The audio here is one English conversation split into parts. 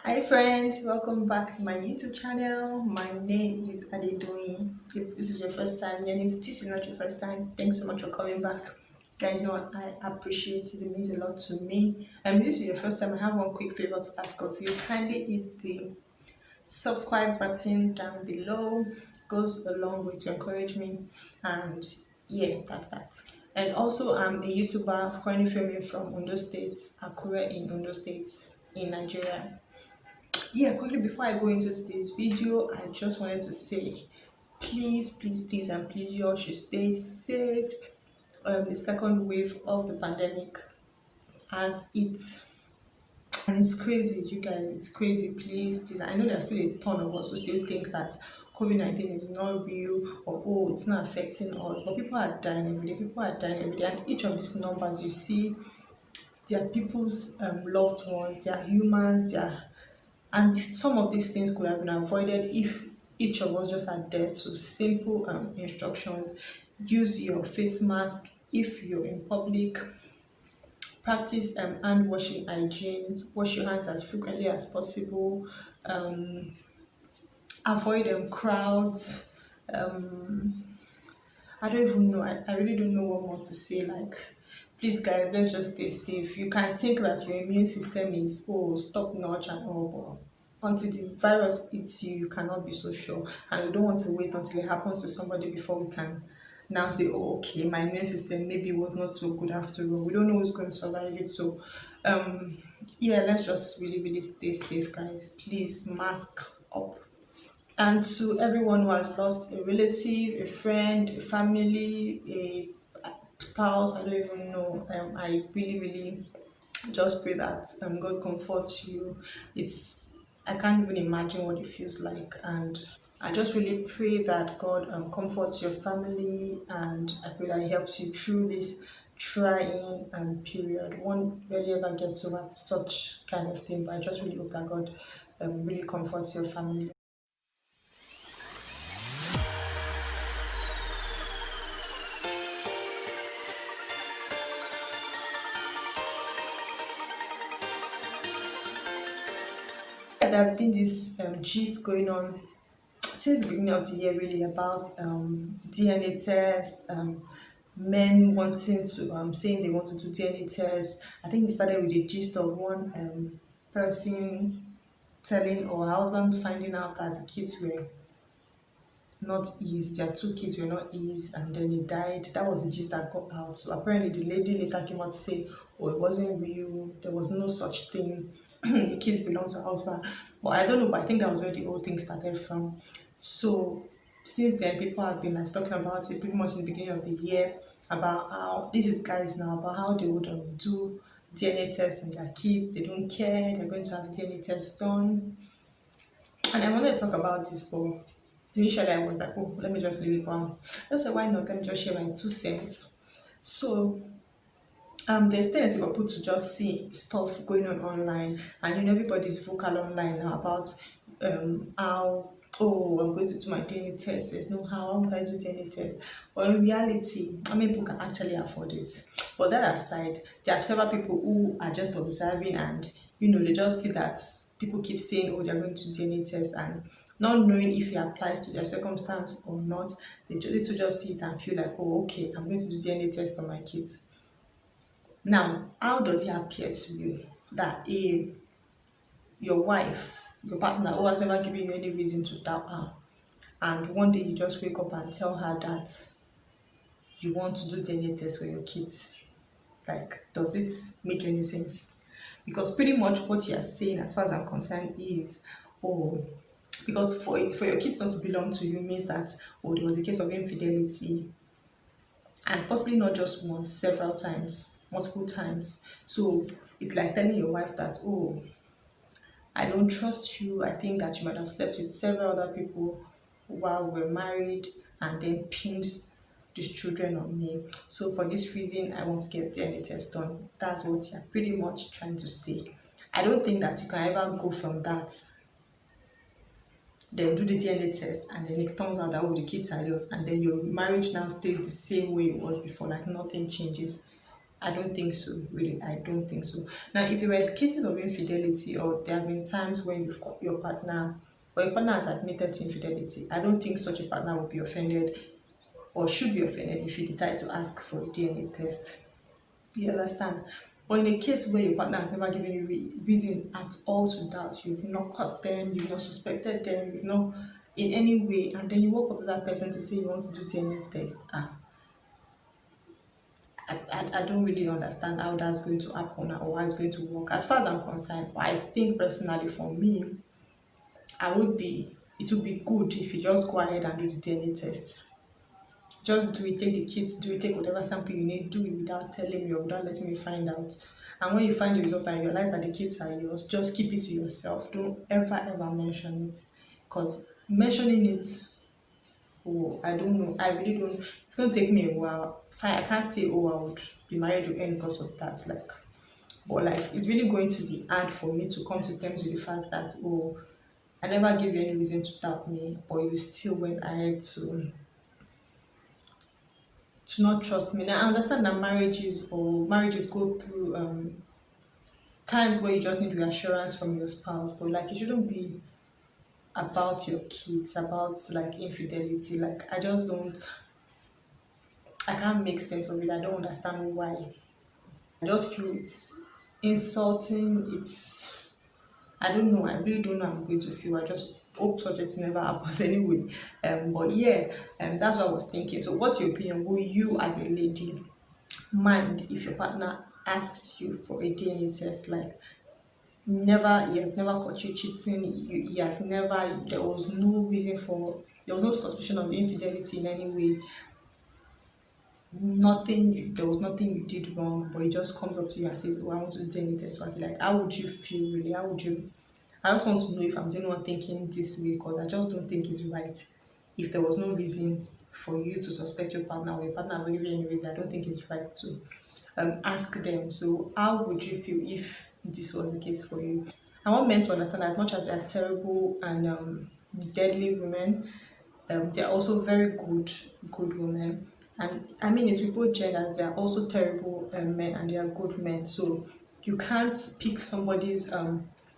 Hi friends, welcome back to my YouTube channel. My name is Adedoyin. If this is your first time, and if this is not your first time, thanks so much for coming back. Guys, you know what? I appreciate it. It means a lot to me. And if this is your first time, I have one quick favor to ask of you. Kindly hit the subscribe button down below. Goes a long way to encourage me. And yeah, that's that. And also, I'm a YouTuber currently filming from Ondo State, Akure in Ondo State in Nigeria. Yeah, quickly before I go into today's video, I just wanted to say please and please you all should stay safe. The second wave of the pandemic as it's crazy, you guys, it's crazy. Please, I know there's still a ton of us who still think that COVID-19 is not real, or oh, it's not affecting us, but people are dying every day. People are dying every day, and each of these numbers you see, they are people's loved ones, they are humans, they are. And some of these things could have been avoided if each of us just adhere to simple instructions. Use your face mask if you're in public. Practice hand washing hygiene. Wash your hands as frequently as possible. Um, Avoid crowds. Um, I don't even know. I really don't know what more to say. Like, please, guys, let's just stay safe. You can think that your immune system is top notch and all, but until the virus hits you, you cannot be so sure. And we don't want to wait until it happens to somebody before we can now say, oh, okay, my immune system maybe was not so good after all. We don't know who's going to survive it. So, yeah, let's just really stay safe, guys. Please, mask up. And to everyone who has lost a relative, a friend, a family, a spouse, I don't even know. I really just pray that God comforts you. It's I can't even imagine what it feels like, and I just really pray that God comforts your family, and I pray that He helps you through this trying period. One rarely ever gets over such kind of thing, but I just really hope that God really comforts your family. There's been this gist going on since the beginning of the year, really, about DNA tests, men wanting to saying they want to do DNA tests. I think it started with the gist of one person telling, or her husband finding out that the kids were not his, their two kids were not his, and then he died. That was the gist that got out. So apparently the lady later came out to say, oh, it wasn't real, there was no such thing. The kids belong to her husband. But I don't know, but I think that was where the whole thing started from. So since then, people have been like talking about it pretty much in the beginning of the year, about how this is guys now, about how they would do DNA tests on their kids. They don't care, they're going to have a DNA test done. And I wanted to talk about this, but initially I was like, oh, let me just leave it one. I said, why not? Let me just share my 2 cents. So there's tendency for people to just see stuff going on online, and everybody's vocal online now about how, oh, I'm going to do my DNA test. There's no how would I do DNA test? But in reality, how many people can actually afford it? But that aside, there are several people who are just observing, and they just see that people keep saying, oh, they're going to do DNA test, and not knowing if it applies to their circumstance or not. They need to just see it and feel like, oh, okay, I'm going to do DNA test on my kids. Now, how does it appear to you that your wife, your partner, who has never given you any reason to doubt her, and one day you just wake up and tell her that you want to do DNA test for your kids? Like, does it make any sense? Because pretty much what you are saying, as far as I'm concerned, is, oh, because for your kids not to belong to you means that, oh, there was a case of infidelity, and possibly not just once, several times, multiple times. So it's like telling your wife that, oh, I don't trust you. I think that you might have slept with several other people while we're married, and then pinned these children on me. So for this reason, I want to get DNA test done. That's what you're pretty much trying to say. I don't think that you can ever go from that, then do the DNA test, and then it turns out that, oh, the kids are yours, and then your marriage now stays the same way it was before, like nothing changes. I don't think so, really. I don't think so. Now, if there were cases of infidelity, or there have been times when you've got your partner, or your partner has admitted to infidelity, I don't think such a partner would be offended or should be offended if you decide to ask for a DNA test. You understand? But in a case where your partner has never given you reason at all to doubt, you've not caught them, you've not suspected them, you've not in any way, and then you walk up to that person to say you want to do DNA test, I don't really understand how that's going to happen or how it's going to work. As far as I'm concerned, I think personally for me, it would be good if you just go ahead and do the DNA test. Just do it, take the kids, do it, take whatever sample you need, do it without telling me or without letting me find out. And when you find the result and realize that the kids are yours, just keep it to yourself. Don't ever mention it. Because mentioning it, oh, I don't know. I really don't. It's going to take me a while. Fine, I can't say, oh, I would be married to end because of that. Like, but like, it's really going to be hard for me to come to terms with the fact that, oh, I never gave you any reason to doubt me, but you still went ahead to not trust me. Now I understand that marriages go through times where you just need reassurance from your spouse, but like it shouldn't be about your kids, about like infidelity. Like I can't make sense of it. I don't understand why. I just feel it's insulting. I don't know. I really don't know how I'm going to feel. I just hope such a thing never happens anyway. But yeah, that's what I was thinking. So, what's your opinion? Will you, as a lady, mind if your partner asks you for a DNA test? Like, he has never caught you cheating. He has never. There was no suspicion of infidelity in any way. There was nothing you did wrong, but he just comes up to you and says, "Oh, I want to do DNA test." So I'd be like, how would you feel really? How would you? I just want to know if I'm the only one thinking this way, because I just don't think it's right. If there was no reason for you to suspect your partner, or your partner has not given you any reason, I don't think it's right to ask them. So how would you feel if this was the case for you? I want men to understand that as much as they are terrible and deadly women, they are also very good women. And I mean, it's with both genders. They are also terrible men and they are good men. So you can't pick somebody's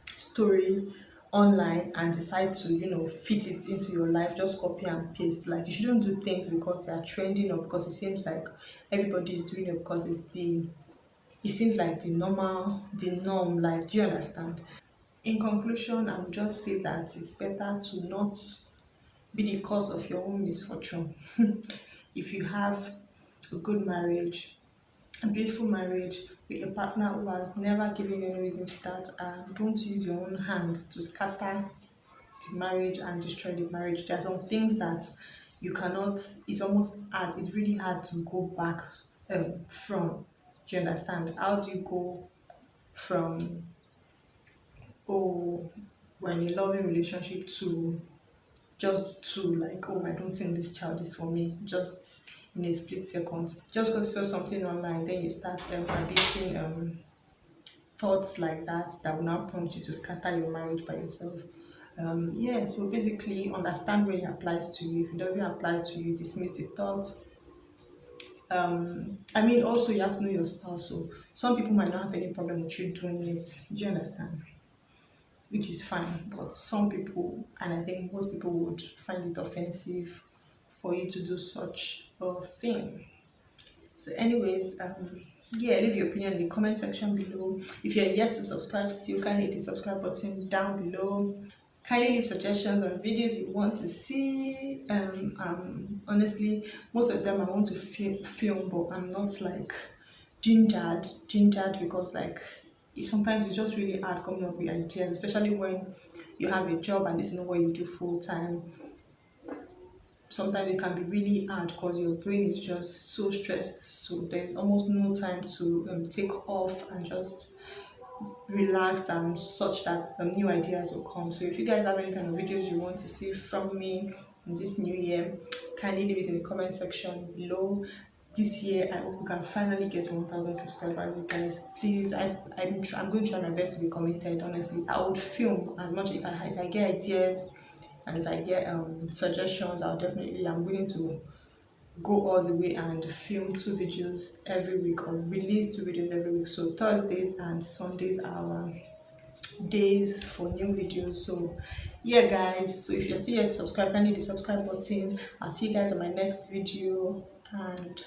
story online and decide to fit it into your life, just copy and paste. Like, you shouldn't do things because they are trending or because it seems like everybody's doing it, because it seems like the norm. Like, do you understand? In conclusion, I would just say that it's better to not be the cause of your own misfortune. If you have a good marriage, a beautiful marriage with a partner who has never given you any reason to that, don't use your own hands to scatter the marriage and destroy the marriage. There are some things that you cannot, it's almost hard, it's really hard to go back from. Do you understand? How do you go from, oh, we're in a loving relationship, to like, oh, I don't think this child is for me, just in a split second. Just go saw something online, then you start habituating thoughts like that will now prompt you to scatter your marriage by yourself. Yeah, so basically understand where it applies to you. If it doesn't apply to you, dismiss the thought. I mean, also you have to know your spouse. So some people might not have any problem with you doing it. Do you understand? Which is fine. But some people, and I think most people, would find it offensive for you to do such a thing. So, anyways, yeah, leave your opinion in the comment section below. If you're yet to subscribe still, kindly hit the subscribe button down below. Kindly leave suggestions on videos you want to see. Honestly, most of them I want to film, but I'm not like gingered, because like sometimes it's just really hard coming up with ideas, especially when you have a job and this is not what you do full time. Sometimes it can be really hard because your brain is just so stressed, so there's almost no time to take off and just relax and such, that new ideas will come. So if you guys have any kind of videos you want to see from me in this new year, kindly leave it in the comment section below. This year I hope we can finally get 1,000 subscribers, you guys. Please, I'm going to try my best to be committed. Honestly, I would film as much. If I get ideas and if I get suggestions, I'm willing to go all the way and film 2 videos every week, or release 2 videos every week. So Thursdays and Sundays are our days for new videos. So yeah guys, so if you're still yet to subscribe, kindly hit the subscribe button. I'll see you guys on my next video, and